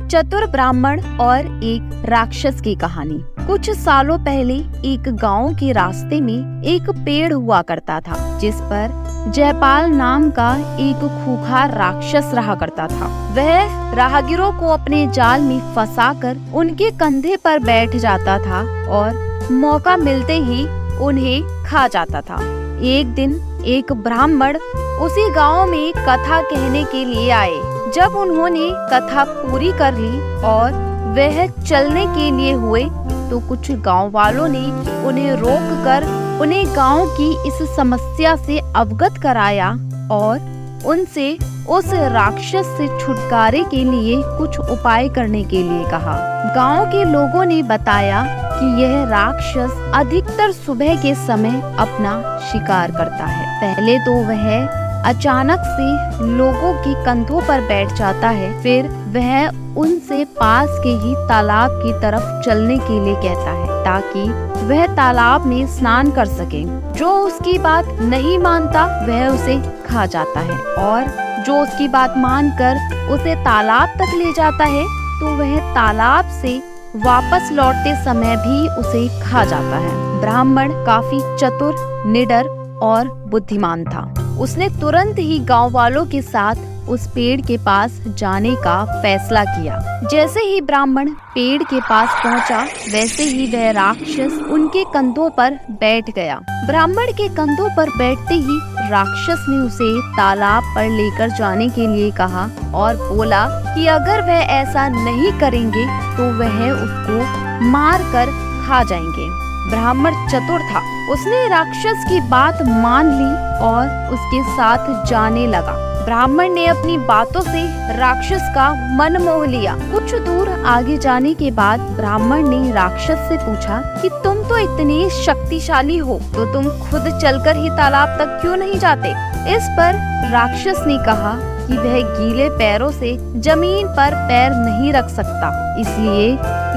चतुर ब्राह्मण और एक राक्षस की कहानी। कुछ सालों पहले एक गांव के रास्ते में एक पेड़ हुआ करता था, जिस पर जयपाल नाम का एक खूंखार राक्षस रहा करता था। वह राहगीरों को अपने जाल में फंसाकर उनके कंधे पर बैठ जाता था और मौका मिलते ही उन्हें खा जाता था। एक दिन एक ब्राह्मण उसी गांव में कथा कहने के लिए आए। जब उन्होंने कथा पूरी कर ली और वह चलने के लिए हुए तो कुछ गांव वालों ने उन्हें रोककर उन्हें गांव की इस समस्या से अवगत कराया और उनसे उस राक्षस से छुटकारे के लिए कुछ उपाय करने के लिए कहा। गांव के लोगों ने बताया कि यह राक्षस अधिकतर सुबह के समय अपना शिकार करता है। पहले तो वह अचानक से लोगों के कंधों पर बैठ जाता है, फिर वह उनसे पास के ही तालाब की तरफ चलने के लिए कहता है ताकि वह तालाब में स्नान कर सके। जो उसकी बात नहीं मानता वह उसे खा जाता है और जो उसकी बात मानकर उसे तालाब तक ले जाता है तो वह तालाब से वापस लौटते समय भी उसे खा जाता है। ब्राह्मण काफी चतुर, निडर और बुद्धिमान था। उसने तुरंत ही गांव वालों के साथ उस पेड़ के पास जाने का फैसला किया। जैसे ही ब्राह्मण पेड़ के पास पहुंचा, वैसे ही वह राक्षस उनके कंधों पर बैठ गया। ब्राह्मण के कंधों पर बैठते ही राक्षस ने उसे तालाब पर लेकर जाने के लिए कहा और बोला कि अगर वह ऐसा नहीं करेंगे तो वह उसको मार कर खा जाएंगे। ब्राह्मण चतुर था, उसने राक्षस की बात मान ली और उसके साथ जाने लगा। ब्राह्मण ने अपनी बातों से राक्षस का मन मोह लिया। कुछ दूर आगे जाने के बाद ब्राह्मण ने राक्षस से पूछा कि तुम तो इतने शक्तिशाली हो तो तुम खुद चलकर ही तालाब तक क्यों नहीं जाते? इस पर राक्षस ने कहा कि वह गीले पैरों से जमीन पर पैर नहीं रख सकता, इसलिए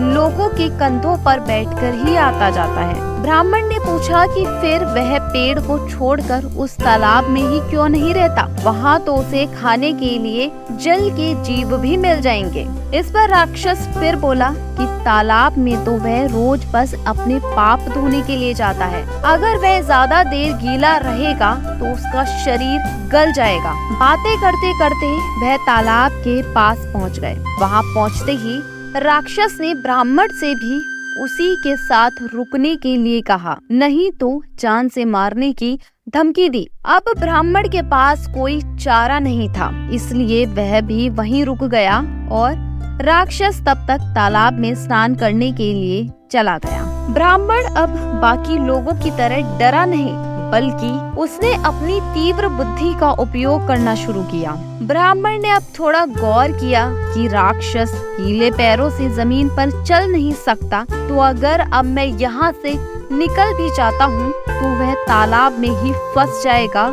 लोगों के कंधों पर बैठकर ही आता जाता है। ब्राह्मण ने पूछा कि फिर वह पेड़ को छोड़कर उस तालाब में ही क्यों नहीं रहता? वहाँ तो उसे खाने के लिए जल के जीव भी मिल जाएंगे। इस पर राक्षस फिर बोला कि तालाब में तो वह रोज बस अपने पाप धोने के लिए जाता है। अगर वह ज्यादा देर गीला रहेगा तो उसका शरीर गल जाएगा। बातें करते करते वह तालाब के पास पहुँच गए। वहाँ पहुँचते ही राक्षस ने ब्राह्मण से भी उसी के साथ रुकने के लिए कहा, नहीं तो जान से मारने की धमकी दी। अब ब्राह्मण के पास कोई चारा नहीं था, इसलिए वह भी वहीं रुक गया और राक्षस तब तक तालाब में स्नान करने के लिए चला गया। ब्राह्मण अब बाकी लोगों की तरह डरा नहीं, बल्कि उसने अपनी तीव्र बुद्धि का उपयोग करना शुरू किया। ब्राह्मण ने अब थोड़ा गौर किया कि राक्षस गीले पैरों से जमीन पर चल नहीं सकता, तो अगर अब मैं यहाँ से निकल भी जाता हूँ तो वह तालाब में ही फंस जाएगा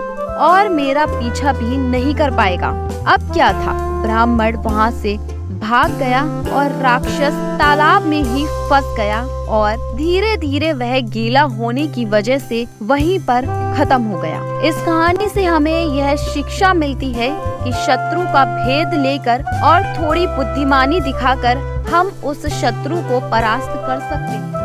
और मेरा पीछा भी नहीं कर पाएगा। अब क्या था, ब्राह्मण वहाँ से भाग गया और राक्षस तालाब में ही फंस गया और धीरे धीरे वह गीला होने की वजह से वहीं पर खत्म हो गया। इस कहानी से हमें यह शिक्षा मिलती है कि शत्रु का भेद लेकर और थोड़ी बुद्धिमानी दिखाकर हम उस शत्रु को परास्त कर सकते हैं।